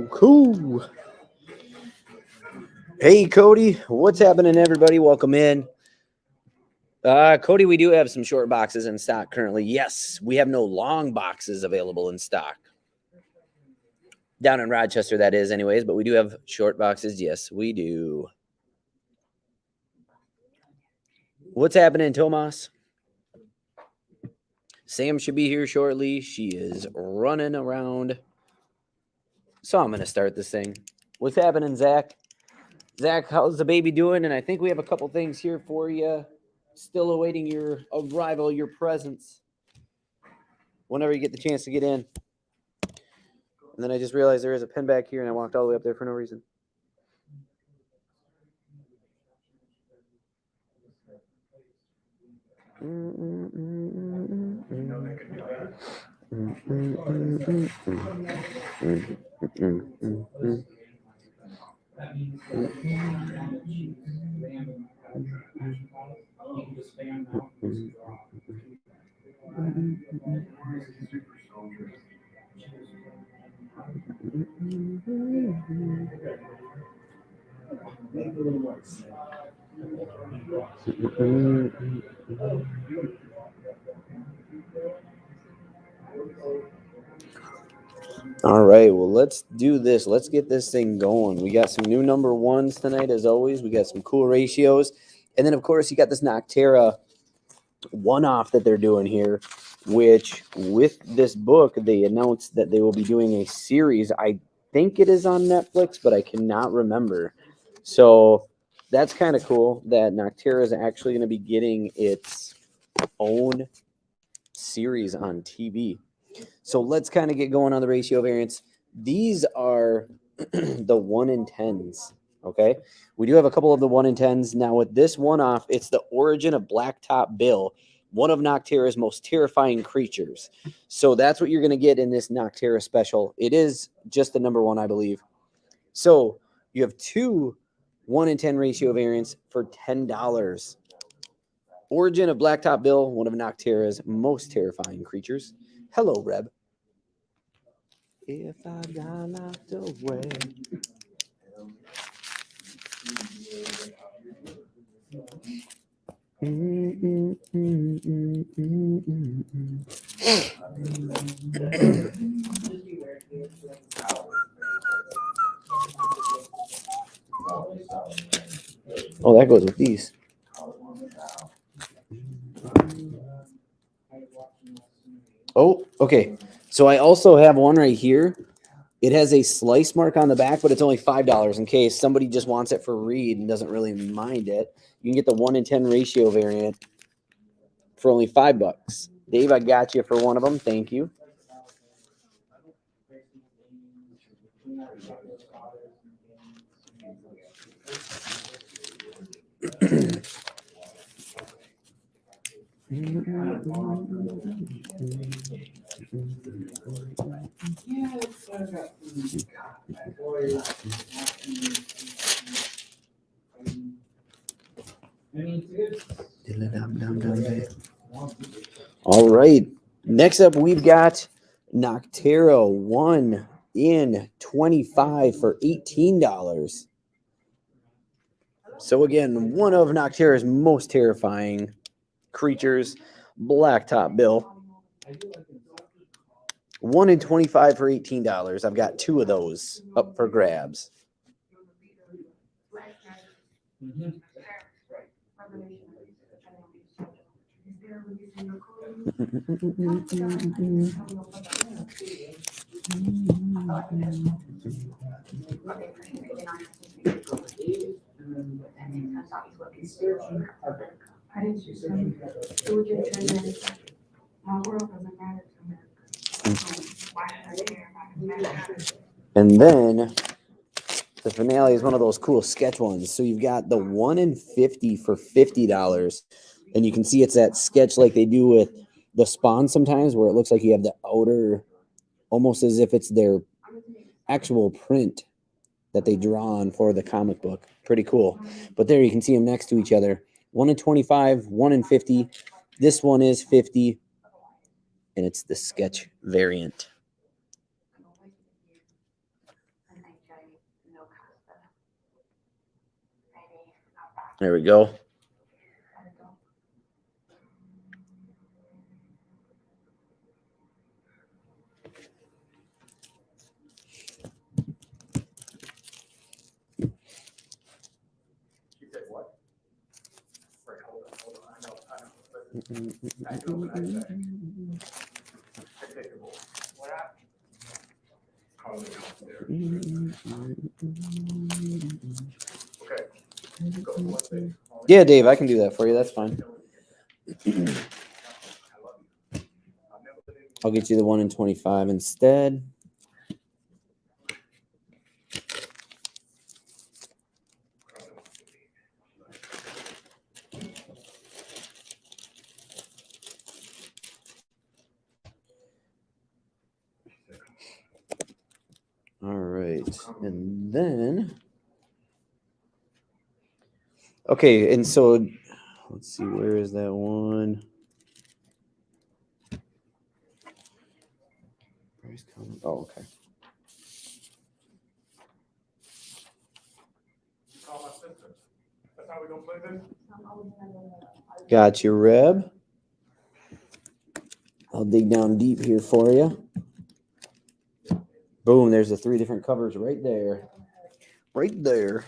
Cool. Hey, Cody, what's happening, everybody? Welcome in. Cody, we do have some short boxes in stock currently. Yes, we have no long boxes available in stock. Down in Rochester, that is, anyways, but we do have short boxes. Yes, we do. What's happening, Tomas? Sam should be here shortly. She is running around. So I'm going to start this thing. What's happening, Zach? Zach, how's the baby doing? And I think we have a couple things here for you. Still awaiting your arrival, your presence. Whenever you get the chance to get in. And then I just realized there is a pin back here, and I walked all the way up there for no reason. All right, well, let's do this. Let's get this thing going. We got some new number ones tonight, as always. We got some cool ratios. And then, of course, you got this Noctera one-off that they're doing here, which with this book, they announced that they will be doing a series. I think it is on Netflix, but I cannot remember. So that's kind of cool that Noctera is actually going to be getting its own series on TV. So let's kind of get going on the ratio variants. These are the 1 in 10s. Okay. We do have a couple of the 1 in 10s. Now with this one off, it's the origin of Blacktop Bill, one of Noctera's most terrifying creatures. So that's what you're going to get in this Noctera special. It is just the number one, I believe. So you have two 1 in 10 ratio variants for $10. Origin of Blacktop Bill, one of Noctera's most terrifying creatures. Hello, Reb. If I got locked away. Oh, that goes with these. Oh, okay. So I also have one right here. It has a slice mark on the back, but it's only $5 in case somebody just wants it for read and doesn't really mind it. You can get the 1 in 10 ratio variant for only $5. Dave, I got you for one of them. Thank you. All right. Next up, we've got Noctera 1 in 25 for $18. So again, one of Noctera's most terrifying creatures, Blacktop Bill. 1 in 25 for $18. I've got two of those up for grabs. And then the finale is one of those cool sketch ones. So you've got the 1 in 50 for $50. And you can see it's that sketch like they do with the Spawn sometimes, where it looks like you have the outer, almost as if it's their actual print that they draw on for the comic book. Pretty cool. But there you can see them next to each other. 1 in 25, 1 in 50. This one is 50, and it's the sketch variant. There we go. Yeah, Dave, I can do that for you. That's fine. I'll get you the 1 in 25 instead. All right. And then, okay. And so let's see, where is that one? Oh, okay. Got you, Reb. I'll dig down deep here for you. Boom, there's the 3 different covers right there. Right there.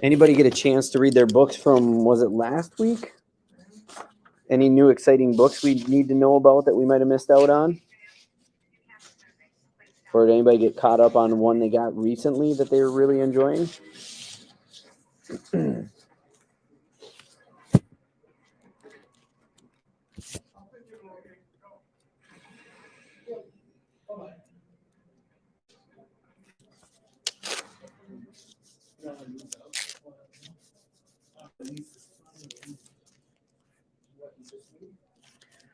Anybody get a chance to read their books from, was it last week? Any new exciting books we need to know about that we might have missed out on? Or did anybody get caught up on one they got recently that they were really enjoying?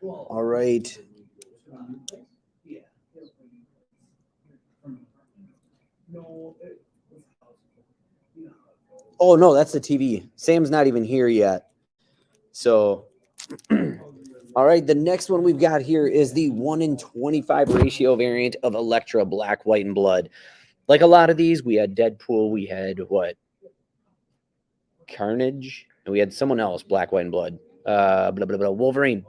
All right. Oh, no, that's the TV. Sam's not even here yet. So, all right, the next one we've got here is the 1 in 25 ratio variant of Elektra Black, White, and Blood. Like a lot of these, we had Deadpool, we had what? Carnage, and we had someone else, Black, White, and Blood. Wolverine.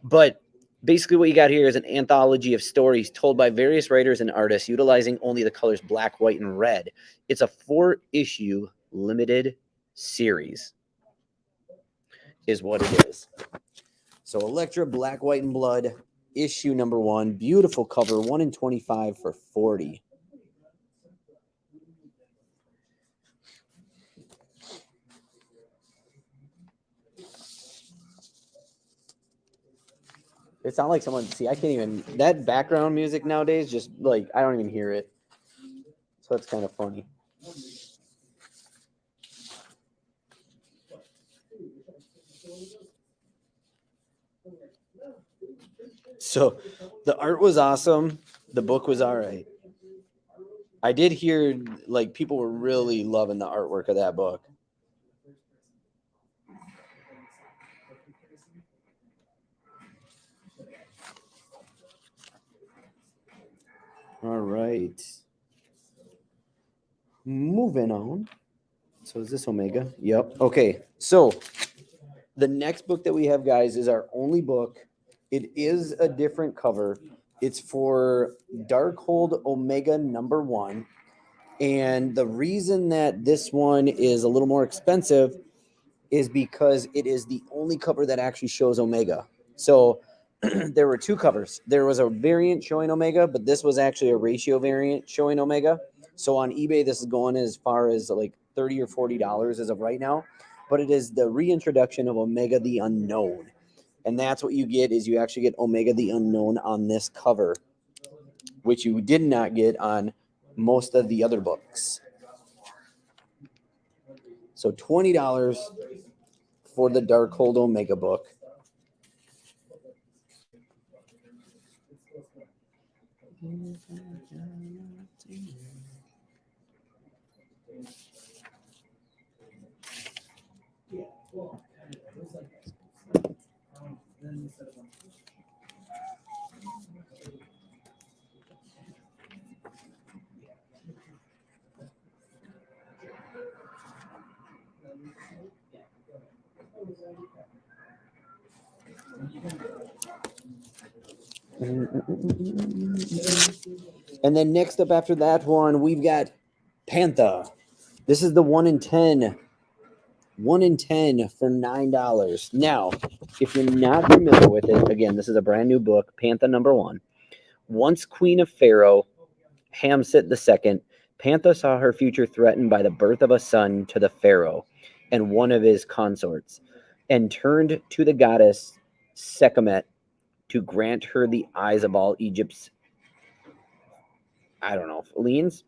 But basically what you got here is an anthology of stories told by various writers and artists utilizing only the colors black, white, and red. It's a 4-issue limited series is what it is. So Elektra Black, White, and Blood, issue number 1. Beautiful cover, 1 in 25 for $40. It's not like someone, see, I can't even, that background music nowadays, just like, I don't even hear it. So it's kind of funny. So the art was awesome. The book was all right. I did hear, like, people were really loving the artwork of that book. All right. Moving on. So is this Omega? Yep. Okay. So the next book that we have, guys, is our only book It is a different cover. It's for Darkhold Omega #1. And the reason that this one is a little more expensive is because it is the only cover that actually shows Omega. So there were two covers. There was a variant showing Omega, but this was actually a ratio variant showing Omega. So on eBay, this is going as far as like $30 or $40 as of right now. But it is the reintroduction of Omega the Unknown. And that's what you get is you actually get Omega the Unknown on this cover, which you did not get on most of the other books. So $20 for the Darkhold Omega book. And then next up after that one, we've got Panther. This is the 1 in 10. 1 in 10 for $9. Now, if you're not familiar with it, again, this is a brand new book, Panther #1. Once Queen of Pharaoh, Hamset II, Panther saw her future threatened by the birth of a son to the pharaoh and one of his consorts, and turned to the goddess Sekhmet to grant her the eyes of all Egypt's, liens.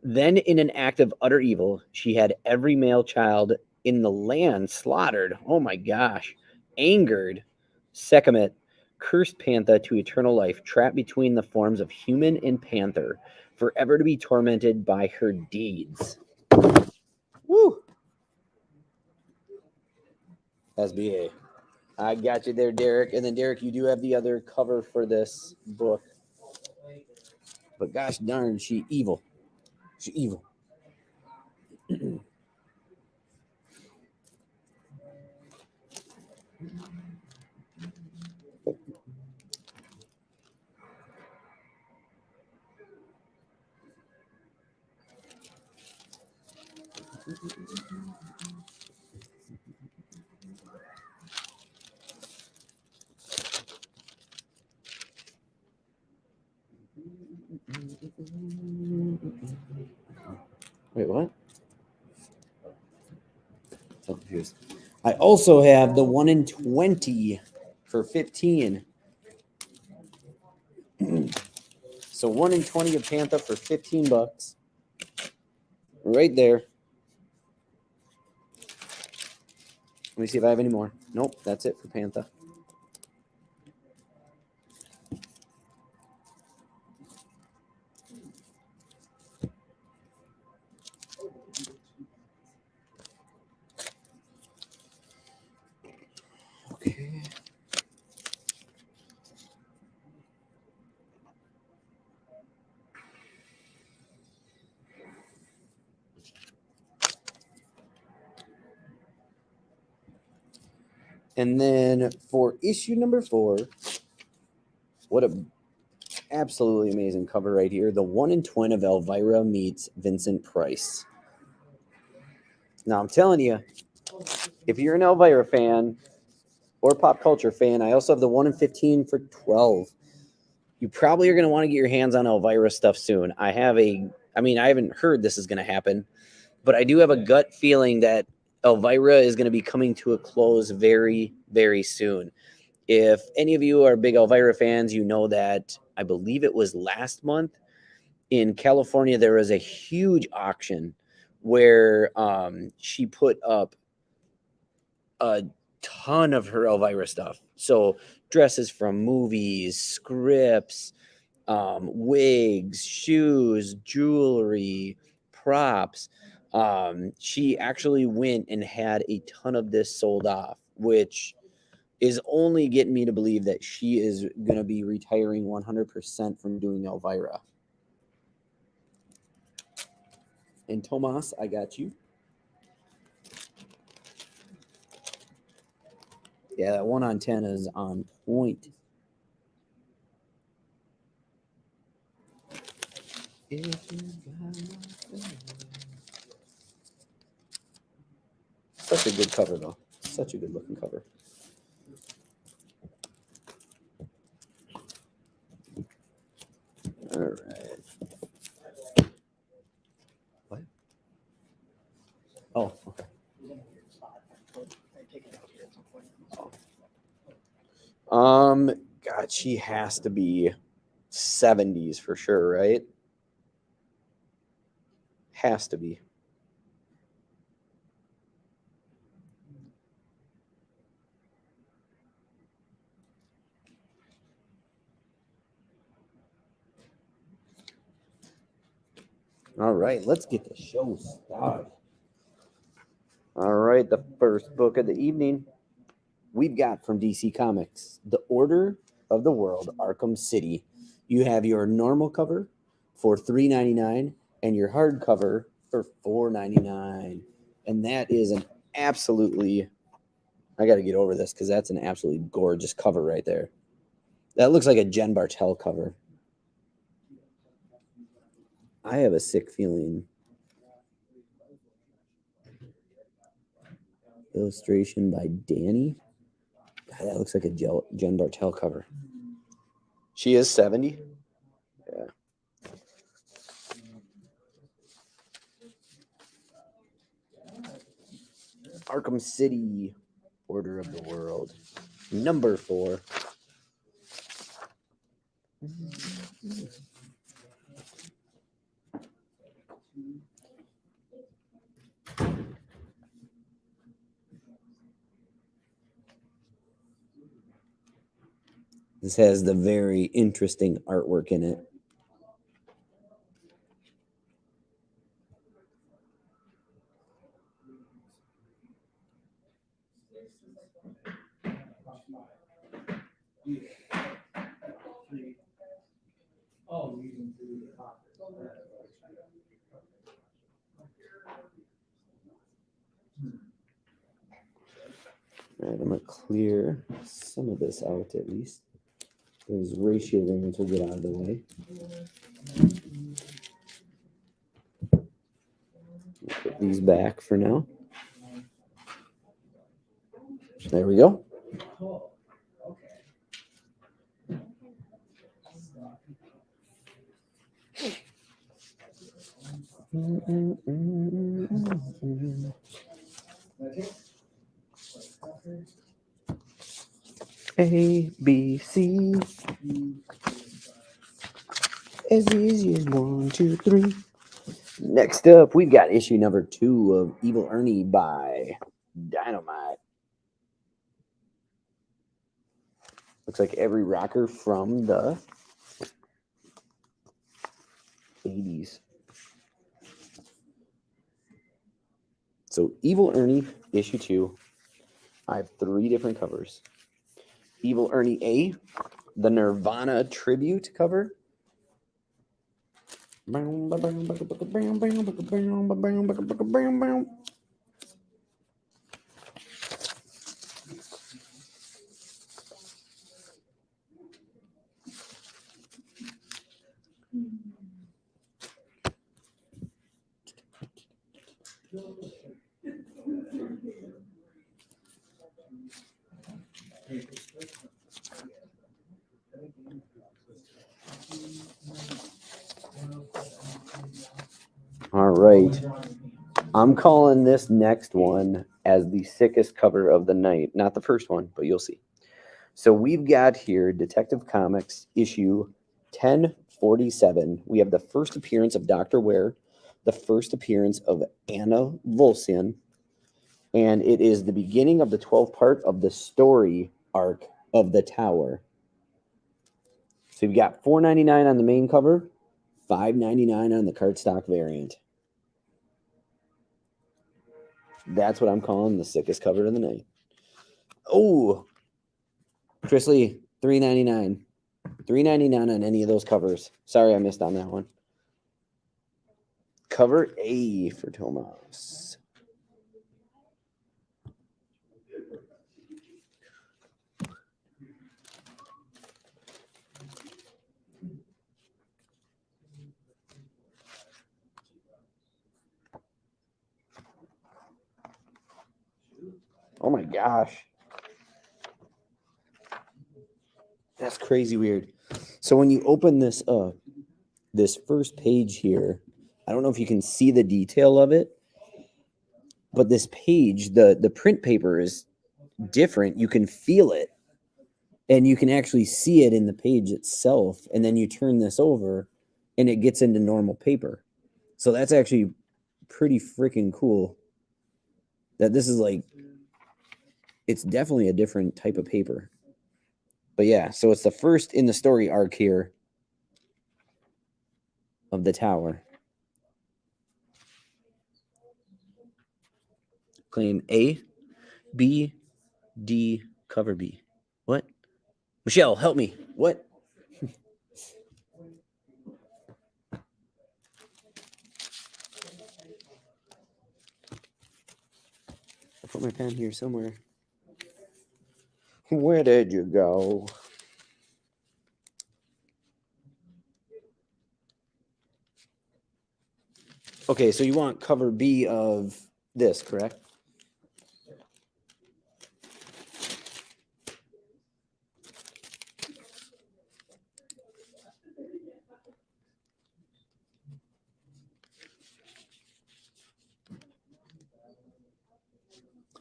Then, in an act of utter evil, she had every male child in the land slaughtered. Oh my gosh. Angered, Sekhmet cursed Panther to eternal life, trapped between the forms of human and panther, forever to be tormented by her deeds. Woo! SBA. I got you there, Derek. And then, Derek, you do have the other cover for this book. But gosh darn, she evil. She evil. Wait, what? So confused. I also have the 1 in 20 for 15. So 1 in 20 of Panther for $15. Right there. Let me see if I have any more. Nope, that's it for Panther. Okay. And then for issue number 4, what a absolutely amazing cover right here. The 1 in 20 of Elvira meets Vincent Price. Now I'm telling you, if you're an Elvira fan or pop culture fan, I also have the 1 in 15 for 12. You probably are going to want to get your hands on Elvira stuff soon. I haven't heard this is going to happen, but I do have a gut feeling that Elvira is going to be coming to a close very, very soon. If any of you are big Elvira fans, you know that I believe it was last month in California, there was a huge auction where she put up a ton of her Elvira stuff. So dresses from movies, scripts, wigs, shoes, jewelry, props. She actually went and had a ton of this sold off, which is only getting me to believe that she is going to be retiring 100% from doing Elvira. And Tomas, I got you. Yeah, that 1 on 10 is on point. Such a good cover, though. Such a good looking cover. All right. What? Oh, okay. God, she has to be 70s for sure, right? Has to be. All right, let's get the show started. All right, the first book of the evening we've got from DC Comics, The Order of the World, Arkham City. You have your normal cover for $3.99 and your hardcover for $4.99. And that is an absolutely, I got to get over this because that's an absolutely gorgeous cover right there. That looks like a Jen Bartel cover. I have a sick feeling. Illustration by Danny. God, that looks like a Jen Bartel cover. She is 70. Yeah. Arkham City, Order of the World, number 4. This has the very interesting artwork in it. All right, I'm going to clear some of this out at least. Those ratio variants will get out of the way. Put these back for now. There we go. A, B, C. As easy as 1, 2, 3. Next up, we've got issue number 2 of Evil Ernie by Dynamite. Looks like every rocker from the 80s. So Evil Ernie, issue 2. I have 3 different covers. Evil Ernie A, the Nirvana tribute cover. All right. I'm calling this next one as the sickest cover of the night. Not the first one, but you'll see. So we've got here Detective Comics issue 1047. We have the first appearance of Dr. Ware, the first appearance of Anna Volsian, and it is the beginning of the 12th part of the story arc of the Tower. So we've got $4.99 on the main cover, $5.99 on the cardstock variant. That's what I'm calling the sickest cover of the night. Oh, Chris Lee, $3.99. $3.99 on any of those covers. Sorry I missed on that one. Cover A for Tomas. Oh my gosh. That's crazy weird. So when you open this up, this first page here, I don't know if you can see the detail of it, but this page, the print paper is different. You can feel it, and you can actually see it in the page itself. And then you turn this over, and it gets into normal paper. So that's actually pretty freaking cool. That this is like, it's definitely a different type of paper. But yeah, so it's the first in the story arc here of the tower. Claim A, B, D, cover B. What? Michelle, help me. What? I put my pen here somewhere. Where did you go? Okay, so you want cover B of this, correct?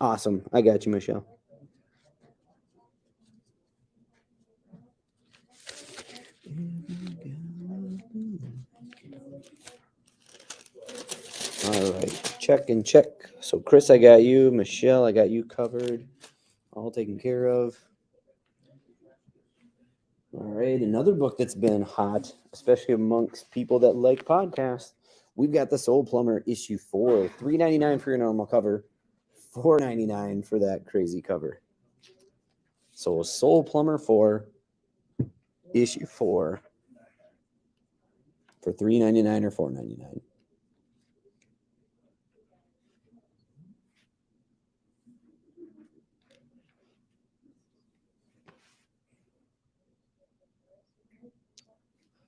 Awesome. I got you, Michelle. All right, check and check. So Chris, I got you. Michelle, I got you covered. All taken care of. All right, another book that's been hot, especially amongst people that like podcasts. We've got The Soul Plumber issue 4, $3.99 for your normal cover, $4.99 for that crazy cover. So Soul Plumber 4, issue 4 for $3.99 or $4.99.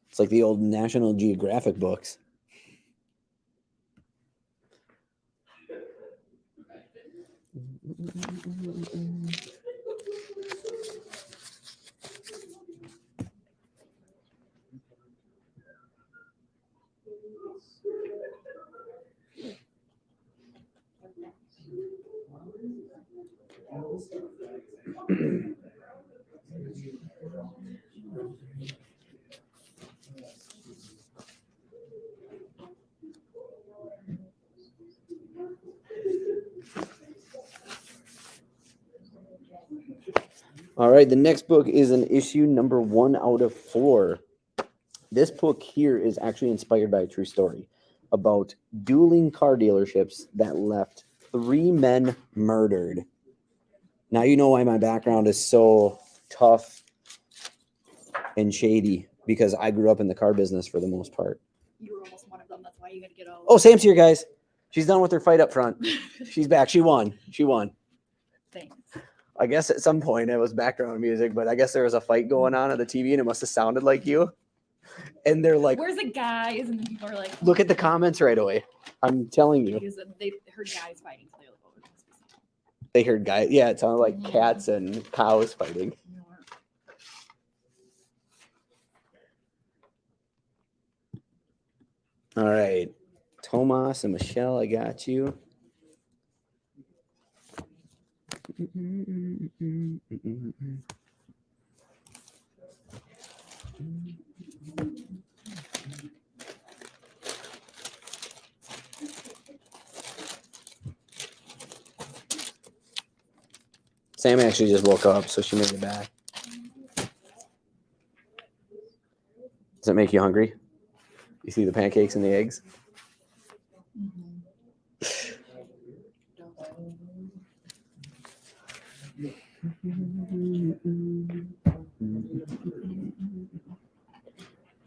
It's like the old National Geographic books. All right, the next book is an issue number 1 out of 4. This book here is actually inspired by a true story about dueling car dealerships that left 3 men murdered. Now you know why my background is so tough and shady, because I grew up in the car business for the most part. You were almost one of them. That's why you got to get out. Oh, Sam's here, guys. She's done with her fight up front. She's back. She won. Thanks. I guess at some point it was background music, but I guess there was a fight going on the TV and it must have sounded like you. And they're like, "Where's the guys?" And then people are like, look at the comments right away. I'm telling you. They heard guys fighting. So they heard guys. Yeah, it sounded like cats and cows fighting. All right. Tomas and Michelle, I got you. Sam actually just woke up, so she made it back. Does that make you hungry? You see the pancakes and the eggs?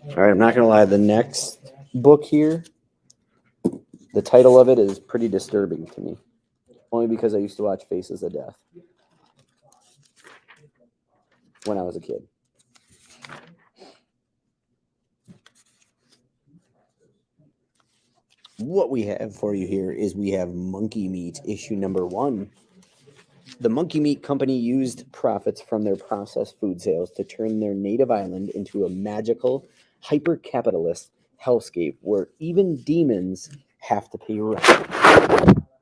All right, I'm not going to lie. The next book here, the title of it is pretty disturbing to me. Only because I used to watch Faces of Death when I was a kid. What we have for you here is we have Monkey Meat issue number 1. The Monkey Meat Company used profits from their processed food sales to turn their native island into a magical, hyper-capitalist hellscape where even demons have to pay rent.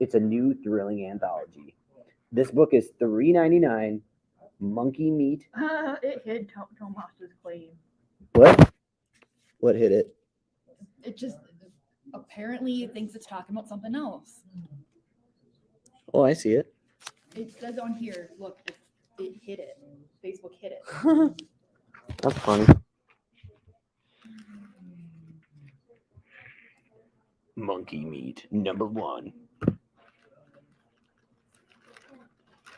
It's a new thrilling anthology. This book is $3.99. Monkey Meat. It hid Tomas's claim. What? What hit it? It just apparently thinks it's talking about something else. Oh, I see it. It says on here, look, it hit it. Facebook hit it. That's funny. Monkey Meat, number 1.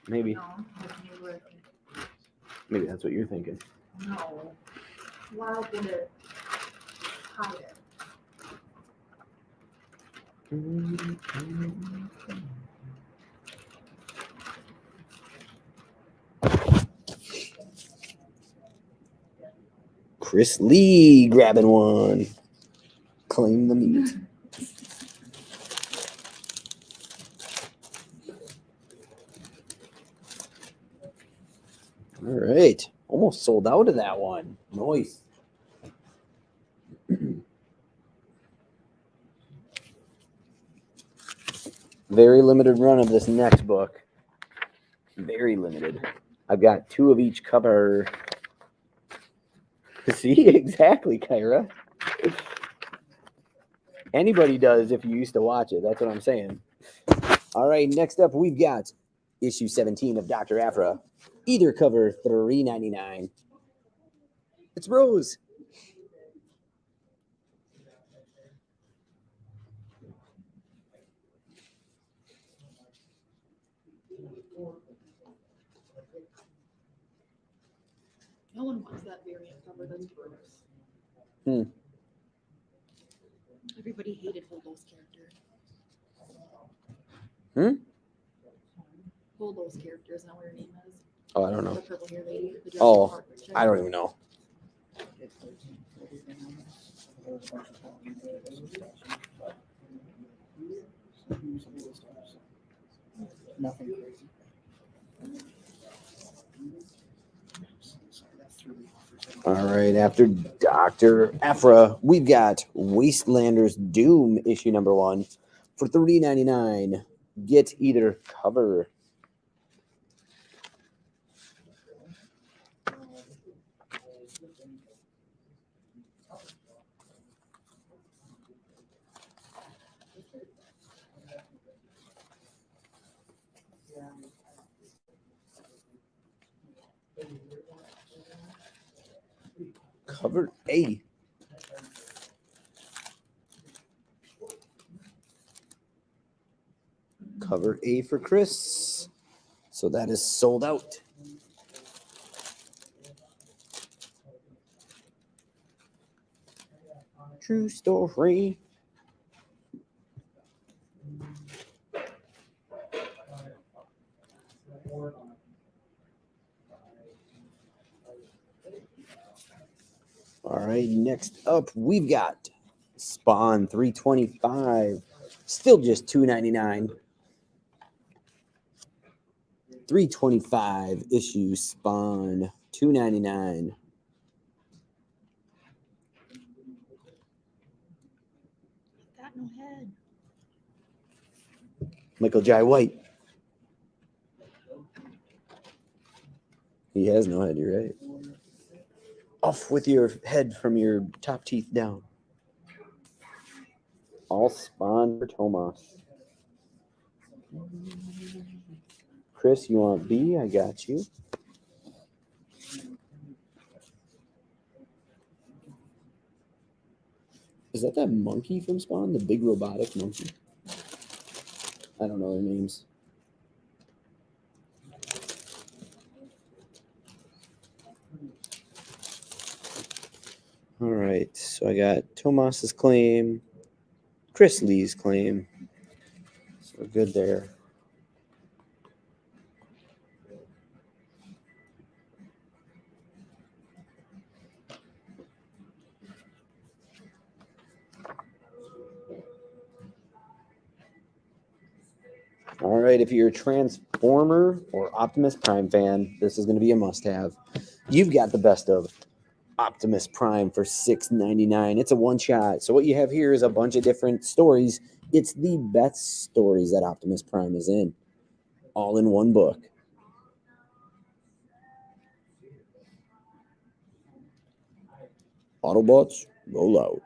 Maybe. No, Maybe that's what you're thinking. no. Why did it hide it? Chris Lee grabbing one. Claim the meat. All right. Almost sold out of that one. Nice. Very limited run of this next book. Very limited. I've got 2 of each cover. See, exactly, Kyra. Anybody does if you used to watch it. That's what I'm saying. All right, next up we've got issue 17 of Dr. Aphra. Either cover $3.99. It's Rose. No one wants that variant cover. That's gross. Everybody hated Holdo's character. Holdo's character is not what her name is. Oh, I don't The know. purple hair lady. The Oh, Jurassic Park chick. I don't even know. Nothing crazy. All right, after Dr. Aphra, we've got Wastelander's Doom, issue number 1, for $3.99. Get either cover. Cover A. Cover A for Chris. So that is sold out. True story. All right, next up we've got Spawn 325. Still just $2.99. 325 issue Spawn, $2.99. Got no head. Michael Jai White. He has no head, you're right. Off with your head from your top teeth down. All Spawn for Tomas. Chris, you want B? I got you. Is that monkey from Spawn? The big robotic monkey? I don't know their names. All right, so I got Tomas's claim, Chris Lee's claim. So we're good there. All right, if you're a Transformer or Optimus Prime fan, this is going to be a must-have. You've got the best of Optimus Prime for $6.99. It's a one-shot. So what you have here is a bunch of different stories. It's the best stories that Optimus Prime is in, all in one book. Autobots, roll out.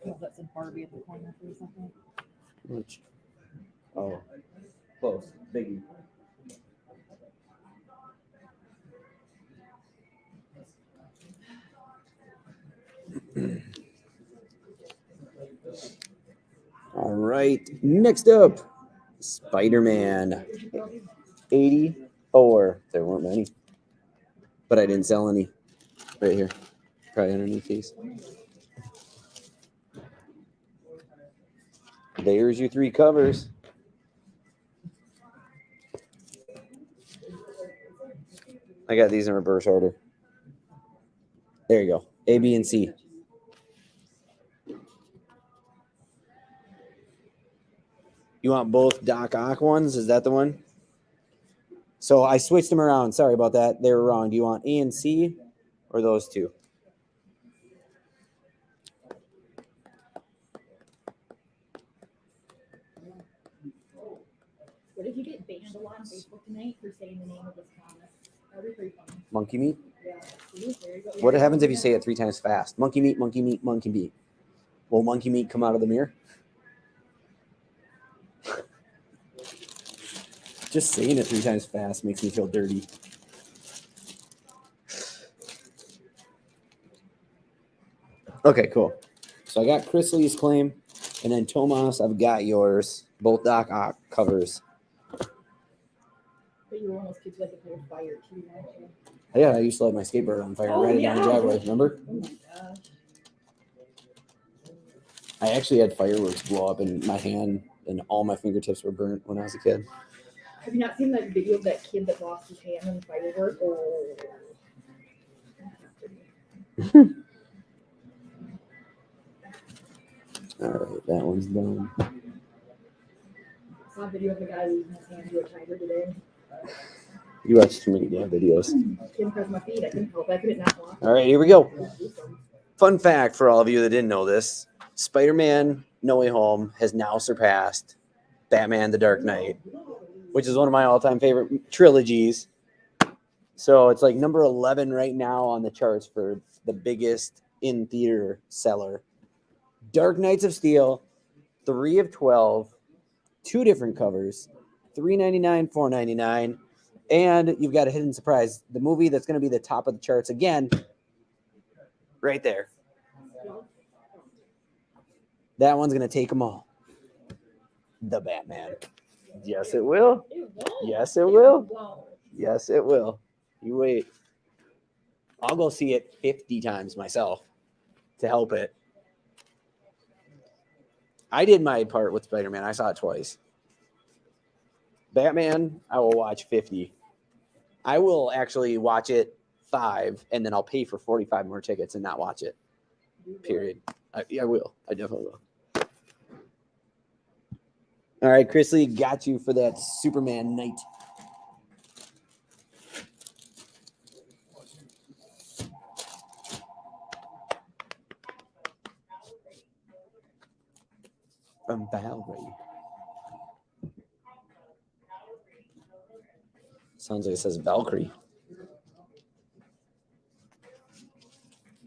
Oh, that's a Barbie at the corner for a second. Which? Oh, close. Biggie. All right. Next up, Spider-Man 84. There weren't many, but I didn't sell any. Right here. Probably underneath these. There's your 3 covers. I got these in reverse order. There you go. A, B, and C. You want both Doc Ock ones? Is that the one? So I switched them around. Sorry about that. They were wrong. Do you want A and C or those 2? What if you get banned a lot on Facebook tonight for saying the name of this comic? That'd be pretty funny. Monkey meat? Yeah. See, there you go. What happens if you say it 3 times fast? Monkey meat, monkey meat, monkey meat. Will monkey meat come out of the mirror? Just saying it 3 times fast makes me feel dirty. Okay, cool. So I got Chris Lee's claim, and then Tomas, I've got yours. Both Doc Ock covers. But you were almost kids like to play fire too, weren't you? Yeah, I used to light my skateboard on fire and ride it down the driveway. Remember? Oh my gosh. I actually had fireworks blow up in my hand, and all my fingertips were burnt when I was a kid. Have you not seen that video of that kid that lost his hand in the firework? Oh. All right, that one's done. I saw a video of a guy losing his hand to a tiger today. You watch too many damn videos. I couldn't press my feet. I couldn't help it. I couldn't not walk. All right, here we go. Fun fact for all of you that didn't know this, Spider-Man No Way Home has now surpassed Batman The Dark Knight, which is one of my all-time favorite trilogies. So it's like number 11 right now on the charts for the biggest in-theater seller. Dark Knights of Steel, 3 of 12, 2 different covers, $3.99, $4.99, and you've got a hidden surprise. The movie that's going to be the top of the charts again, right there. That one's going to take them all. The Batman. Yes, it will. Yes, it will. Yes, it will. You wait. I'll go see it 50 times myself to help it. I did my part with Spider-Man. I saw it twice. Batman, I will watch 50. I will actually watch it 5, and then I'll pay for 45 more tickets and not watch it. Period. I will. I definitely will. All right, Chris Lee, got you for that Superman night. From Valkyrie. Sounds like it says Valkyrie.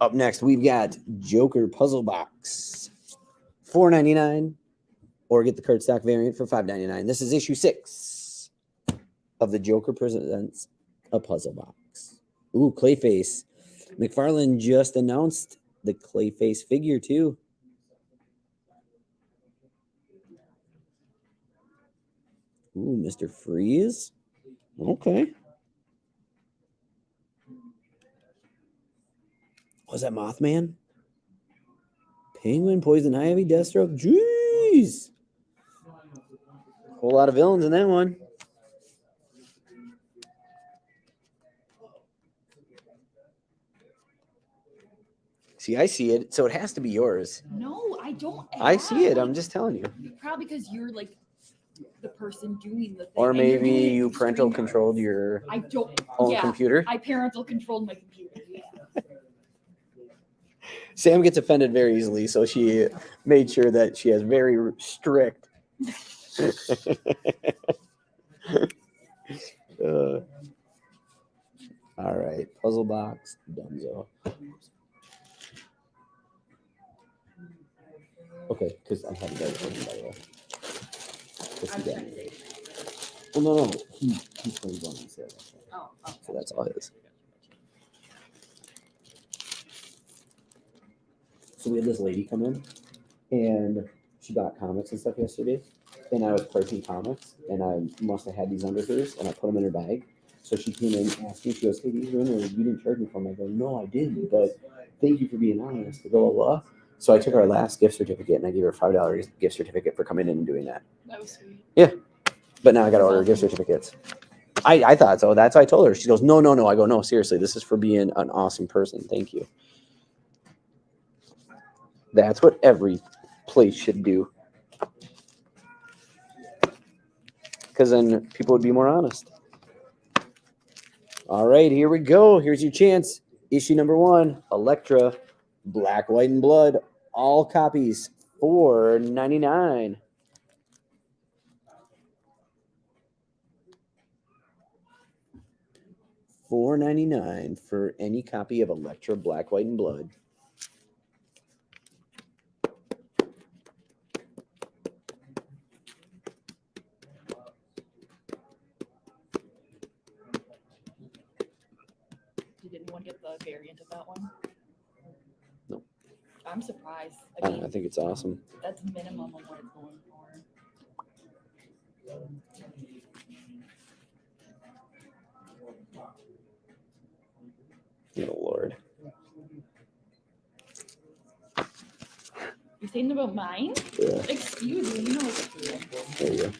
Up next, we've got Joker Puzzle Box. $4.99, or get the cardstock variant for $5.99. This is issue 6 of the Joker Presents a Puzzle Box. Ooh, Clayface. McFarlane just announced the Clayface figure, too. Ooh, Mr. Freeze. Okay. Was that Mothman? Penguin, Poison Ivy, Deathstroke. Jeez. Whole lot of villains in that one. See, I see it, so it has to be yours. No, I don't. I see it. like, I'm just telling you. probably because you're like the person doing the thing. Or and you're maybe doing it you to parental stream controlled yours. your I don't. own Yeah, computer. I parental controlled my computer. Yeah. Sam gets offended very easily, so she made sure that she has very strict. All right, puzzle box, Dunzo. Okay, because I had to go to him, by the way. 'Cause he got me. Well, no, he's playing one on sale. Oh, So that's all it is. So we had this lady come in, and she bought comics and stuff yesterday, and I was pricing comics, and I must have had these under hers, and I put them in her bag. So she came in and asked me, she goes, "Hey, these are in there. You didn't charge me for them." I go, "No, I didn't, but thank you for being honest." Blah, blah, blah. So I took our last gift certificate, and I gave her a $5 gift certificate for coming in and doing that. that was sweet. But now I got to order gift certificates. I thought so. That's what I told her. She goes, no. I go, "No, seriously, this is for being an awesome person. Thank you." That's what every place should do. Because then people would be more honest. All right, here we go. Here's your chance. Issue number 1, Elektra, Black, White, and Blood. All copies, $4.99. $4.99 for any copy of Elektra, Black, White, and Blood. Did anyone get the variant of that one? No. I'm surprised. I don't know, I think it's awesome. That's minimum of what it's going for. Oh, Lord. You saying about mine? Yeah, Excuse me, you know. there you go.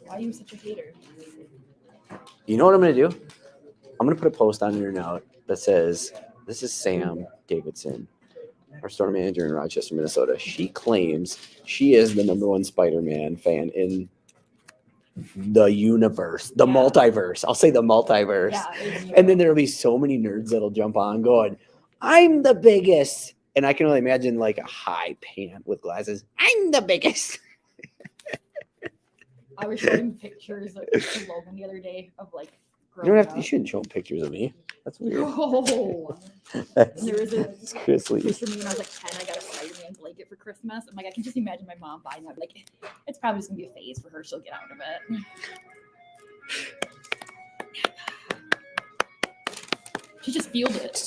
Why are you such a hater? You know what I'm going to do? I'm going to put a post on your note that says, "This is Sam Davidson, our store manager in Rochester, Minnesota. She claims she is the #1 Spider-Man fan in the universe, the Yeah. multiverse." I'll say the multiverse. Yeah, it's And then there'll be so many nerds that'll jump on going, "I'm the biggest." And I can only imagine like a high pant with glasses. "I'm the biggest." I was showing pictures of Logan the other day of like. You don't have to, you shouldn't show him pictures of me. That's weird. Oh, That's, there was a that's Chris Lee. for me when I was like 10. I got a Spider-Man blanket for Christmas. I'm like, I can just imagine my mom buying that. Like, it's probably just gonna be a phase for her. She'll get out of it. She just feels it.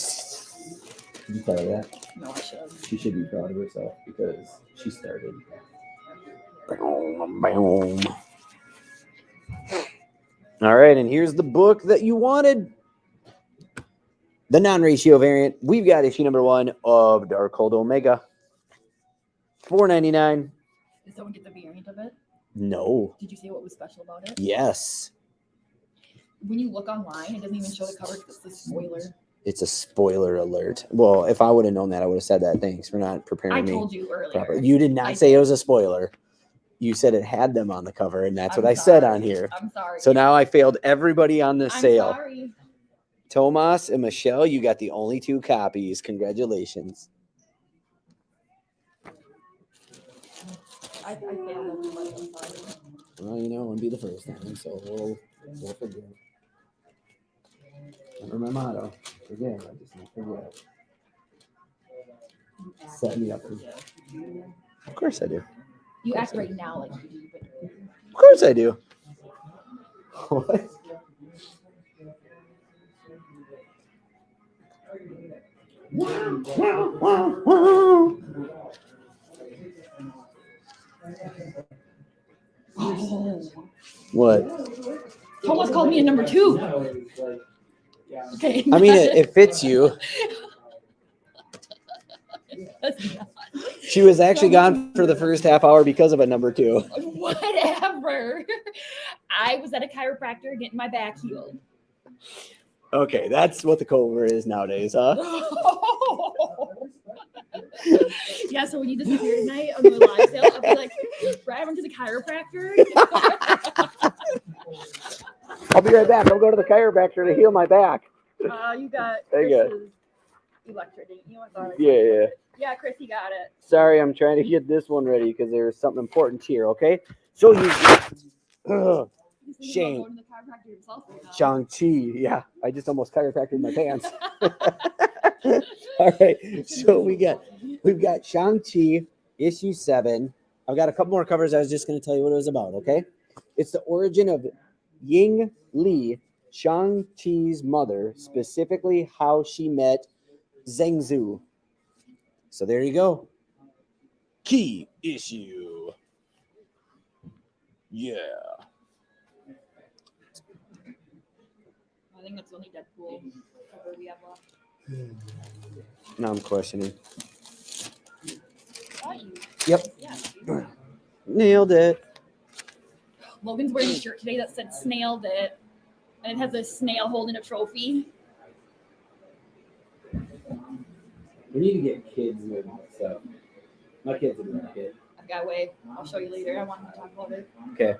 You proud of that? No, I should. She should be proud of herself because she started. Boom, boom. All right, and here's the book that you wanted. The non-ratio variant. We've got issue number 1 of Darkhold Omega. $4.99. Did someone get the variant of it? No. Did you see what was special about it? Yes. When you look online, it doesn't even show the cover because it's a spoiler. It's a spoiler alert. Well, if I would have known that, I would have said that. Thanks for not preparing I me. told you earlier. Properly. You did not I say did. it was a spoiler. You said it had them on the cover, and that's what I'm I said sorry. on here. I'm sorry. So now I failed everybody on this I'm sale. sorry. Tomas and Michelle, you got the only 2 copies. Congratulations. I failed everybody. I'm sorry. Well, you know, it wouldn't be the first time, so we'll forgive. Remember my motto: forgive, I just don't forget. Set me up. Of course I do. You act right now like you do, but Of course I do. What? oh. What? Thomas called me a number 2. Okay. I mean, it fits you. That's not- She was actually gone for the first half hour because of a number 2. Whatever. I was at a chiropractor getting my back healed. Okay, that's what the cover is nowadays, huh? Yeah, so when you disappear tonight on the live sale, I'll be like, Brad went to the chiropractor. I'll be right back. I'll go to the chiropractor to heal my back. You got There you go. Chris's electric, didn't you? I thought I Yeah. Yeah, Chris, you got it. Sorry, I'm trying to get this one ready because there's something important here, okay? So you... He's thinking Shane. about going to the chiropractor himself right now. Shang-Chi. Yeah, I just almost chiropracted my pants. All right, so we've got Shang-Chi, issue 7. I've got a couple more covers. I was just going to tell you what it was about, okay? It's the origin of Ying Li, Shang-Chi's mother, specifically how she met Zheng Zhu. So there you go. Key issue. Yeah. I think that's the only Deadpool cover we have left. Now I'm questioning. Got you. Yep. Yeah. Nailed it. Logan's wearing a shirt today that said "Snailed it," and it has a snail holding a trophy. We need to get kids with stuff. My kids would like it. I've got way. I'll show you later. I want to talk about it. Okay.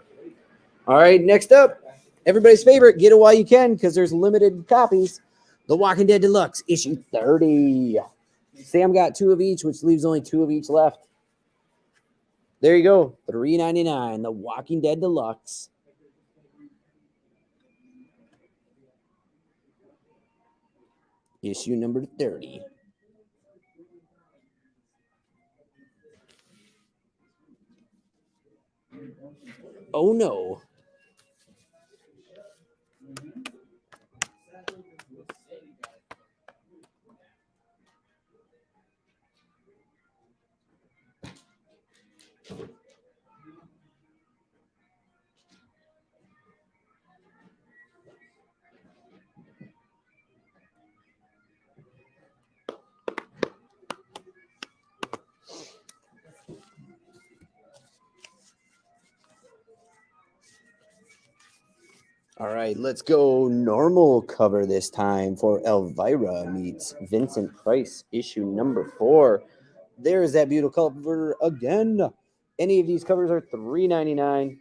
All right, next up, everybody's favorite, get it while you can because there's limited copies. The Walking Dead Deluxe, issue 30. Sam got 2 of each, which leaves only 2 of each left. There you go, $3.99, The Walking Dead Deluxe. Issue number 30. Oh no. All right, let's go normal cover this time for Elvira meets Vincent Price, issue number 4. There's that beautiful cover again. Any of these covers are $3.99.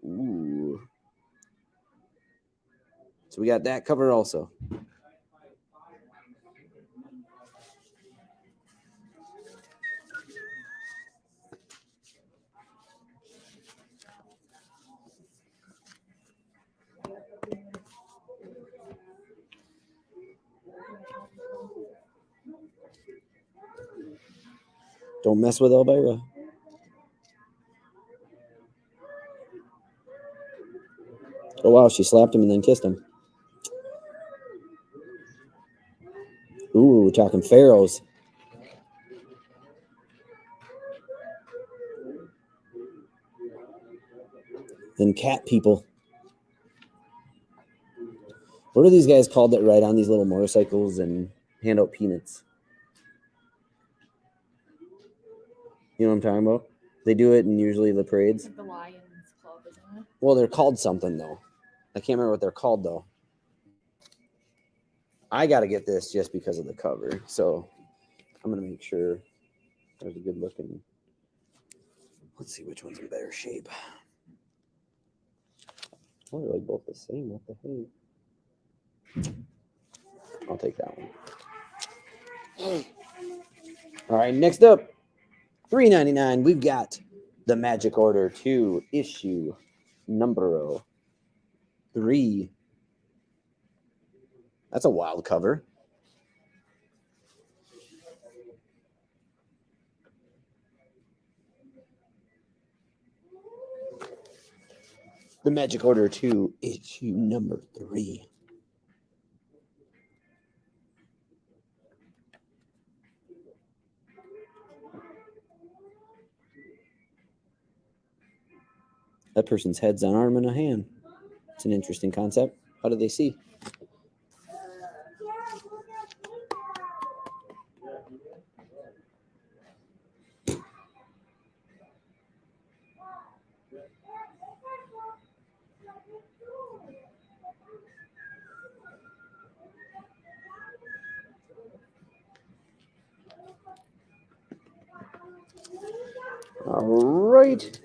Ooh. So we got that cover also. Don't mess with Elvira. Oh, wow, she slapped him and then kissed him. Ooh, we're talking pharaohs. And cat people. What are these guys called that ride on these little motorcycles and hand out peanuts? You know what I'm talking about? They do it in usually the parades. Like the Lions Club, isn't it? Well, they're called something, though. I can't remember what they're called, though. I got to get this just because of the cover. So I'm going to make sure there's a good looking. Let's see which one's in better shape. Oh, they're like both the same. What the heck? I'll take that one. All right, next up, $3.99. We've got the Magic Order 2 issue number 3. That's a wild cover. The Magic Order 2 issue number 3. That person's head's an arm and a hand. It's an interesting concept. How do they see? All right.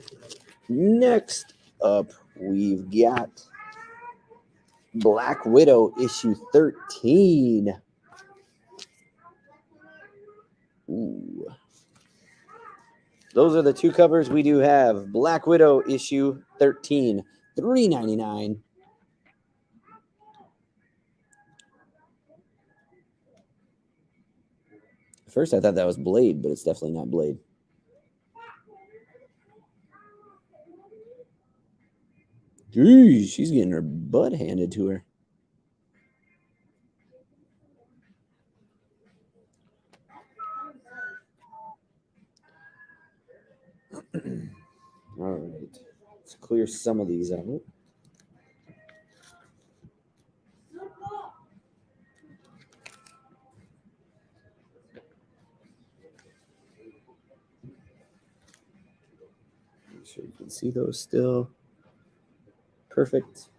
Next up, we've got Black Widow issue 13. Ooh. Those are the two covers we do have. Black Widow issue 13, $3.99. At first I thought that was Blade, but it's definitely not Blade. Geez, she's getting her butt handed to her. All right, let's clear some of these out. Make sure you can see those still. Perfect.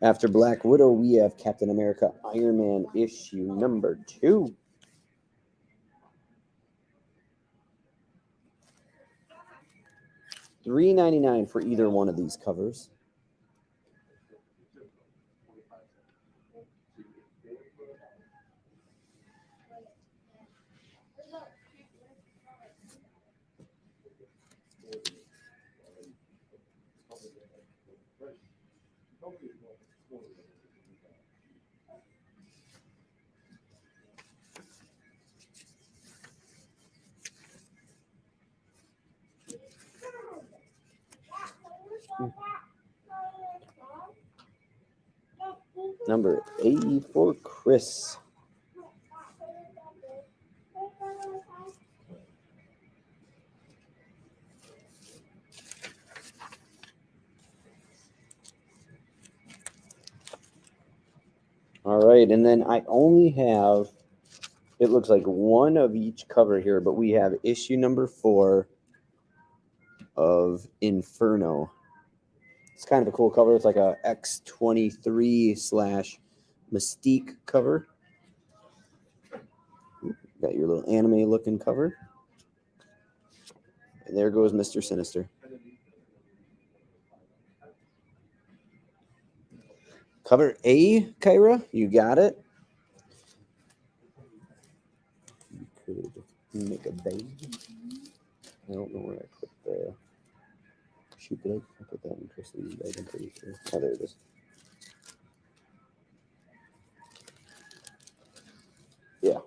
After Black Widow, we have Captain America Iron Man issue number 2. $3.99 for either one of these covers. Number 80 for Chris. All right, and then I only have, it looks like one of each cover here, but we have issue number 4 of Inferno. It's kind of a cool cover. It's like a X-23 / Mystique cover. Got your little anime looking cover. And there goes Mr. Sinister. Cover A, Kyra, you got it. You could make a bag. I don't know where I put the... Shoot, did I put that in Chris's bag? I'm pretty sure. Oh, there it is. Yeah.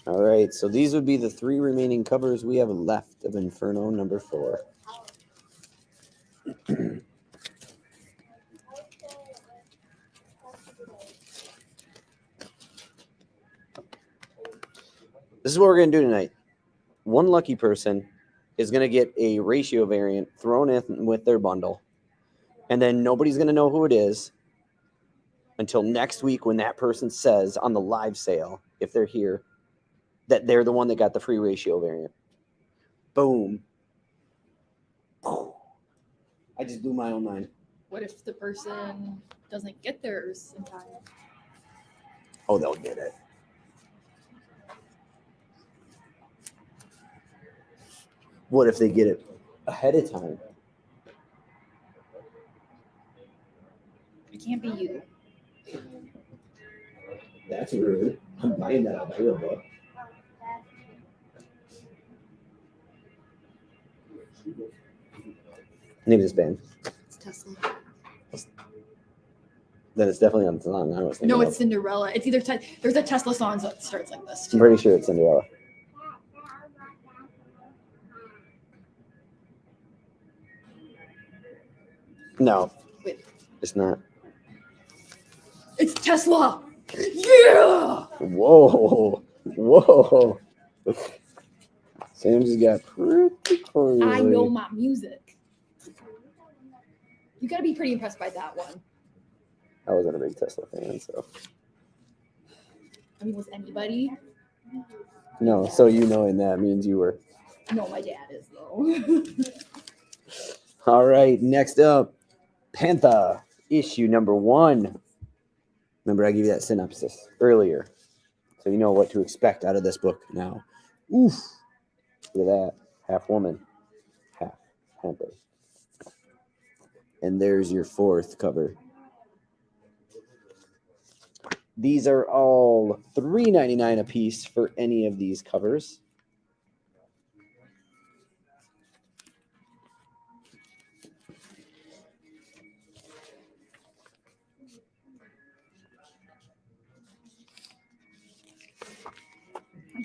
All right, so these would be the 3 remaining covers we have left of Inferno number 4. This is what we're going to do tonight. One lucky person is going to get a ratio variant thrown in with their bundle. And then nobody's going to know who it is until next week when that person says on the live sale, if they're here, that they're the one that got the free ratio variant. Boom. I just blew my own mind. What if the person doesn't get theirs in time? Oh, they'll get it. What if they get it ahead of time? It can't be you. That's rude. I'm buying that available. Name of this band. It's Tesla. Then it's definitely on the song I was thinking No, of. it's Cinderella. It's either there's a Tesla song that starts like this. I'm pretty sure it's Cinderella. No, Wait. it's not. It's Tesla. Yeah. Whoa. Sam just got pretty crazy. I know my music. You gotta be pretty impressed by that one. I wasn't a big Tesla fan, so. I mean, was anybody? No, so you knowing that means you were. No, my dad is though. All right, next up, Panther, issue number 1. Remember, I gave you that synopsis earlier, so you know what to expect out of this book now. Oof. Look at that. Half woman, half Panther. And there's your 4th cover. These are all $3.99 a piece for any of these covers.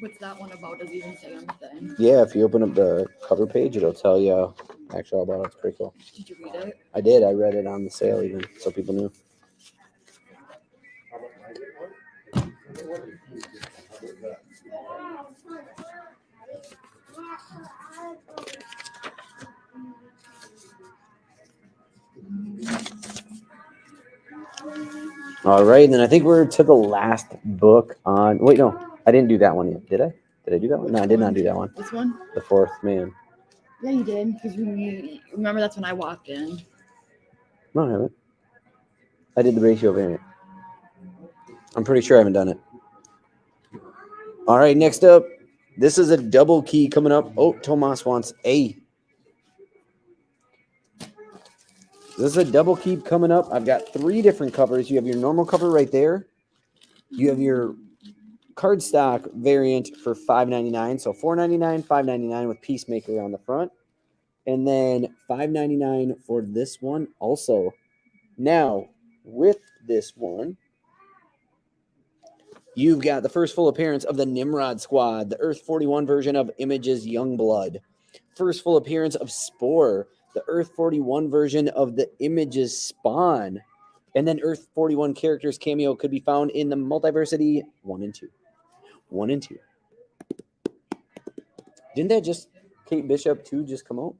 What's that one about? Does it even say on the thing? Yeah, if you open up the cover page, it'll tell you actually all about it. It's pretty cool. Did you read it? I did. I read it on the sale even, so people knew. All right, and then I think we're to the last book on. Wait, no, I didn't do that one yet. Did I? Did I do that one? No, I did not do that one. This one? The 4th man. Yeah, you did. Because we remember that's when I walked in. No, I haven't. I did the ratio variant. I'm pretty sure I haven't done it. All right, next up, this is a double key coming up. Oh, Tomas wants A. This is a double key coming up. I've got 3 different covers. You have your normal cover right there. You have your cardstock variant for $5.99. So $4.99, $5.99 with Peacemaker on the front. And then $5.99 for this one also. Now, with this one, you've got the first full appearance of the Nimrod Squad, the Earth 41 version of Image's Youngblood. First full appearance of Spore, the Earth 41 version of the Image's Spawn. And then Earth 41 characters cameo could be found in the Multiversity 1 and 2. 1 and 2. Didn't that just Kate Bishop 2 just come out?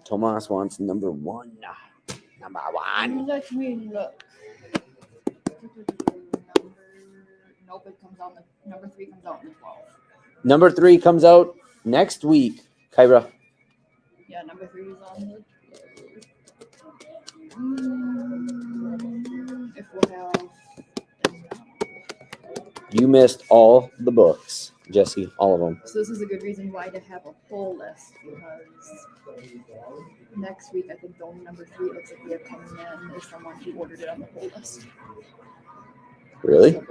Tomas wants number 1. Number 1. Let me look. Nope, it comes out. Number 3 comes out in the 12th. Number 3 comes out next week. Kyra. Yeah, number 3 is on the. If we'll have. You missed all the books, Jesse. All of them. So this is a good reason why to have a full list, because next week I think the only number 3 looks like we have coming in is someone who ordered it on the full list. Really?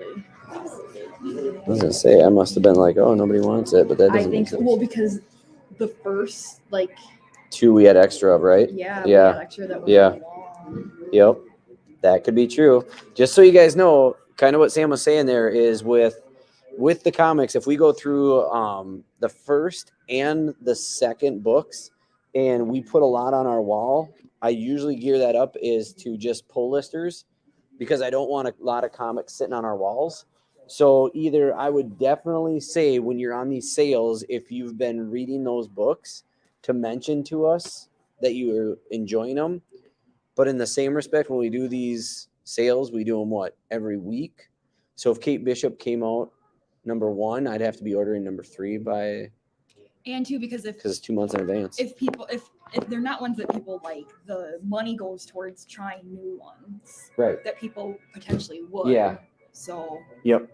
Possibly. I was gonna say I must have been like, oh, nobody wants it, but that I doesn't think make sense. well because the first 2 we had extra of, right? yeah Yeah. lecture that Yeah. went along. Yep. That could be true. Just so you guys know, kind of what Sam was saying there is with the comics, if we go through the first and the second books and we put a lot on our wall, I usually gear that up is to just pull listers because I don't want a lot of comics sitting on our walls. So either I would definitely say when you're on these sales, if you've been reading those books, to mention to us that you're enjoying them. But in the same respect, when we do these sales, we do them every week. So if Kate Bishop came out number 1, I'd have to be ordering number 3 by. And 2, because it's 2 months in advance. if people if they're not ones that people like, the money goes towards trying new ones Right. that people potentially would. Yeah. So. Yep.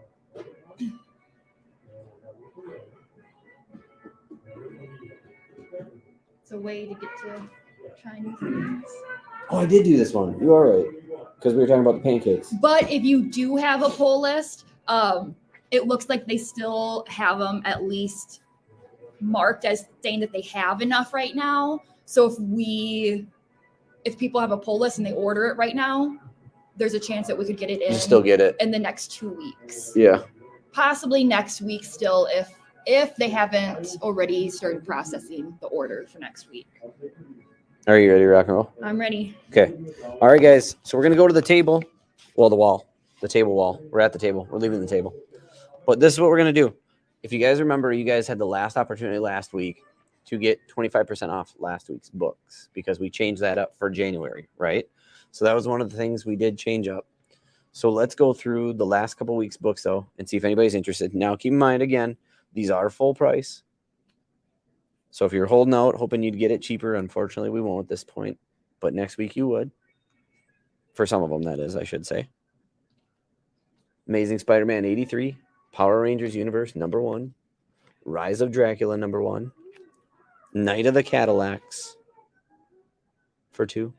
It's a way to get to try new things. Oh, I did do this one. You are right. Because we were talking about the pancakes. But if you do have a poll list, it looks like they still have them at least marked as saying that they have enough right now. So if people have a poll list and they order it right now, there's a chance that we could get it in. You still get it. In the next 2 weeks. Yeah. Possibly next week still if they haven't already started processing the order for next week. Are you ready to rock and roll? I'm ready. Okay. All right, guys. So we're going to go to the table. Well, the wall. The table wall. We're at the table. We're leaving the table. But this is what we're going to do. If you guys remember, you guys had the last opportunity last week to get 25% off last week's books because we changed that up for January, right? So that was one of the things we did change up. So let's go through the last couple weeks' books, though, and see if anybody's interested. Now, keep in mind, again, these are full price. So if you're holding out, hoping you'd get it cheaper, unfortunately, we won't at this point. But next week you would. For some of them, that is, I should say. Amazing Spider-Man 83, Power Rangers Universe #1, Rise of Dracula #1, Night of the Cadillacs for 2,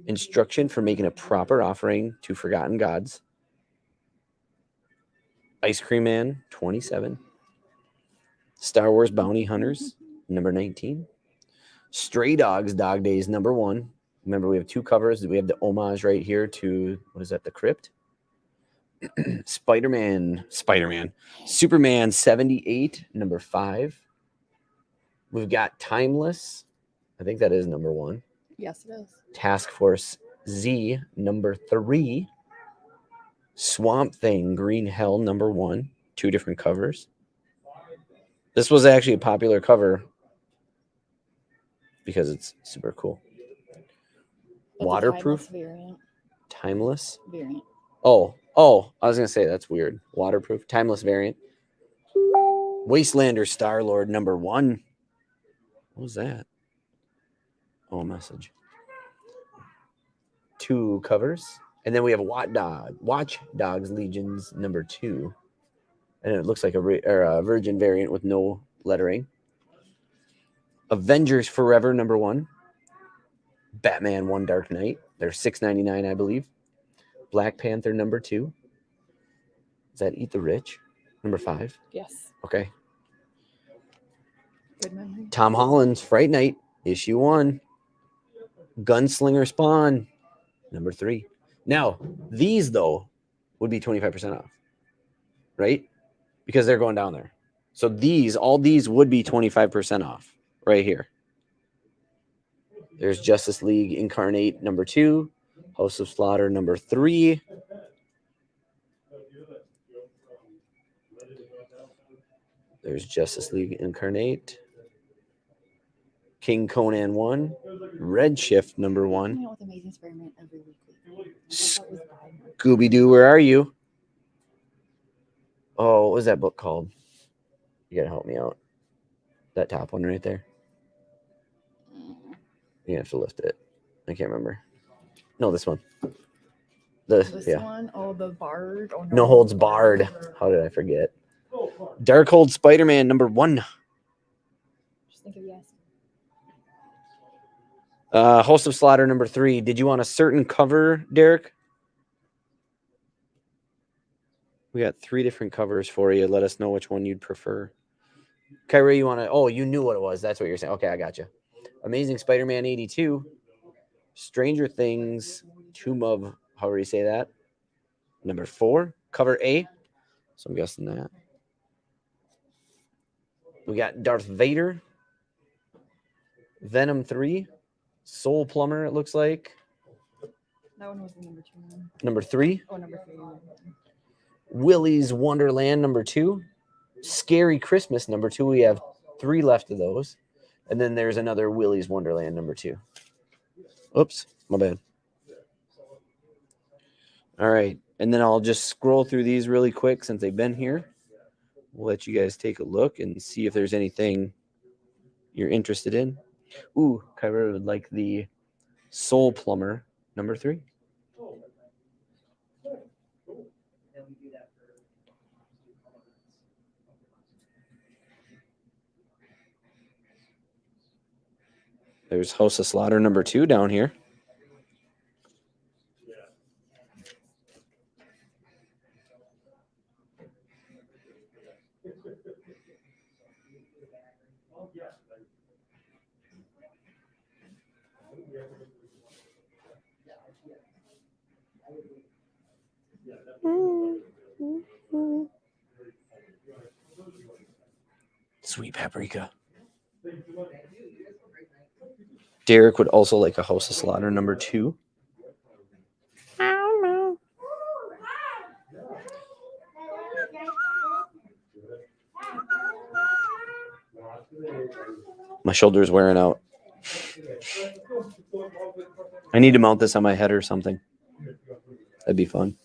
Instruction for Making a Proper Offering to Forgotten Gods, Ice Cream Man 27, Star Wars Bounty Hunters #19, Stray Dogs Dog Days #1. Remember, we have 2 covers. We have the homage right here to, what is that, the Crypt? Superman 78 #5. We've got Timeless. I think that is #1. Yes, it is. Task Force Z #3. Swamp Thing Green Hell #1. 2 different covers. This was actually a popular cover because it's super cool. That's a Waterproof. timeless Timeless. variant. Oh, I was gonna say that's weird. Waterproof, timeless variant. Wastelander Star-Lord #1. What was that? Oh, message. 2 covers, and then we have Watch Dogs Legions #2, and it looks like a Virgin variant with no lettering. Avengers Forever #1. Batman 1 Dark Knight. They're $6.99, I believe. Black Panther #2. Is that Eat the Rich? #5. Yes. Okay. Good memory. Tom Holland's Fright Night, issue 1. Gunslinger Spawn, #3. Now, these, though, would be 25% off, right? Because they're going down there. So all these would be 25% off right here. There's Justice League Incarnate #2, House of Slaughter #3. There's Justice League Incarnate. King Conan 1, Redshift #1. Coming out with Amazing Spider-Man every week. Scooby-Doo, where are you? Oh, what was that book called? You gotta help me out. That top one right there. You have to lift it. I can't remember. No, this one. This one? Oh, the Bard. Oh, No Holds Barred. How did I forget? Darkhold Spider-Man #1. Just think of yes. Host of Slaughter #3. Did you want a certain cover, Derek? We got 3 different covers for you. Let us know which one you'd prefer. Kyrie, you want to... Oh, you knew what it was. That's what you're saying. Okay, I got you. Amazing Spider-Man 82. Stranger Things, Tomb of... How do you say that? #4. Cover A. So I'm guessing that. We got Darth Vader. Venom 3. Soul Plumber, it looks like. That one was the #2 one. #3. Oh, #3. Willy's Wonderland #2. Scary Christmas #2. We have 3 left of those. And then there's another Willy's Wonderland #2. Oops, my bad. All right. And then I'll just scroll through these really quick since they've been here. We'll let you guys take a look and see if there's anything you're interested in. Ooh, Kyra would like the Soul Plumber #3. There's House of Slaughter #2 down here. Sweet paprika. Derek would also like a House of Slaughter number 2. My shoulder's wearing out. I need to mount this on my head or something. That'd be fun.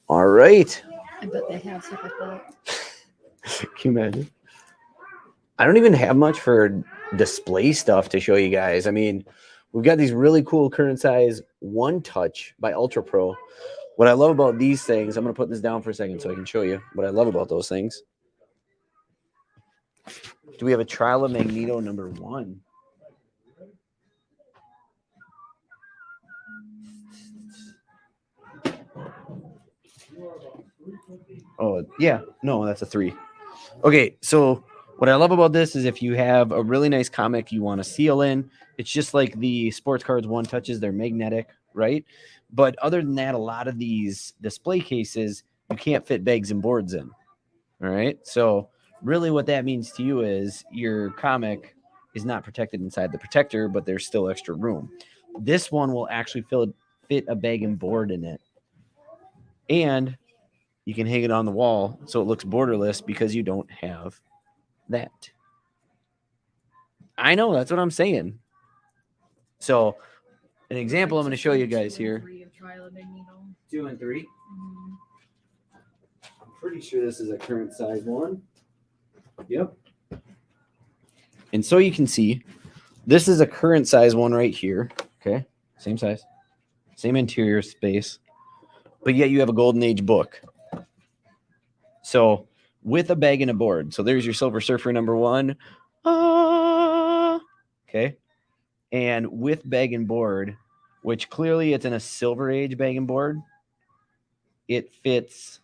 All right. I bet they have stuff like that. Can you imagine? I don't even have much for display stuff to show you guys. I mean, we've got these really cool current size One Touch by Ultra Pro. What I love about these things, I'm going to put this down for a second so I can show you what I love about those things. Do we have a Trial of Magneto number 1? Oh, yeah. No, that's a 3. Okay, so what I love about this is if you have a really nice comic you want to seal in, it's just like the sports cards One Touches. They're magnetic, right? But other than that, a lot of these display cases, you can't fit bags and boards in. All right. So really what that means to you is your comic is not protected inside the protector, but there's still extra room. This one will actually fit a bag and board in it. And you can hang it on the wall so it looks borderless because you don't have that. I know, that's what I'm saying. So an example I'm going to show you guys here. 2 and 3. I'm pretty sure this is a current size one. Yep. And so you can see, this is a current size one right here. Okay. Same size. Same interior space. But yet you have a Golden Age book. So with a bag and a board. So there's your Silver Surfer number 1. Okay. And with bag and board, which clearly it's in a Silver Age bag and board, it fits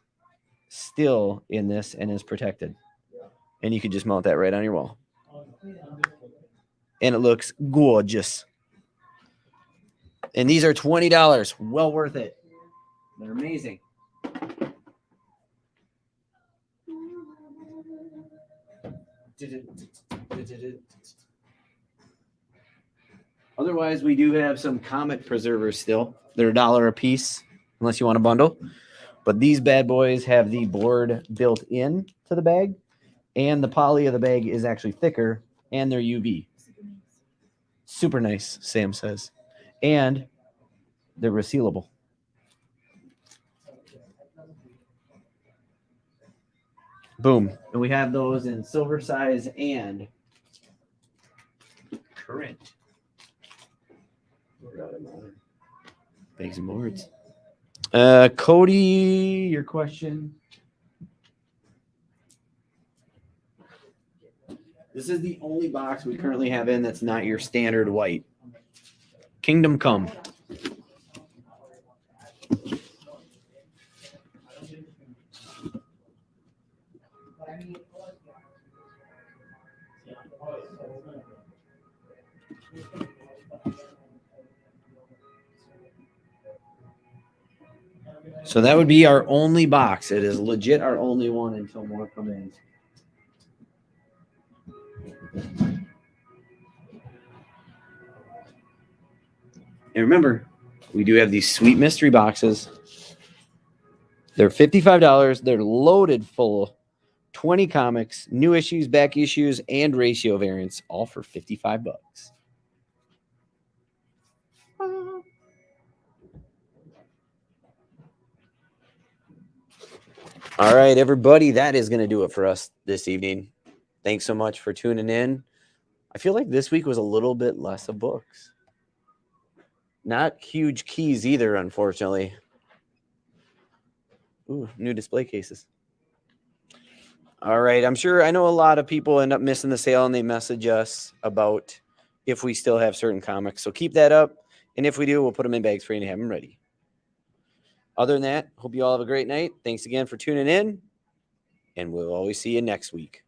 still in this and is protected. And you can just mount that right on your wall. And it looks gorgeous. And these are $20. Well worth it. They're amazing. Otherwise, we do have some comic preservers still. They're $1 a piece, unless you want a bundle. But these bad boys have the board built in to the bag, and the poly of the bag is actually thicker, and they're UV. Super nice, Sam says. And they're resealable. Boom. And we have those in silver size and current. Bags and boards. Cody, your question. This is the only box we currently have in that's not your standard white. Kingdom Come. So that would be our only box. It is legit our only one until more come in. And remember, we do have these sweet mystery boxes. They're $55. They're loaded full. 20 comics, new issues, back issues, and ratio variants, all for $55. All right, everybody, that is going to do it for us this evening. Thanks so much for tuning in. I feel like this week was a little bit less of books. Not huge keys either, unfortunately. Ooh, new display cases. All right, I know a lot of people end up missing the sale and they message us about if we still have certain comics. So keep that up. And if we do, we'll put them in bags for you and have them ready. Other than that, hope you all have a great night. Thanks again for tuning in. And we'll always see you next week.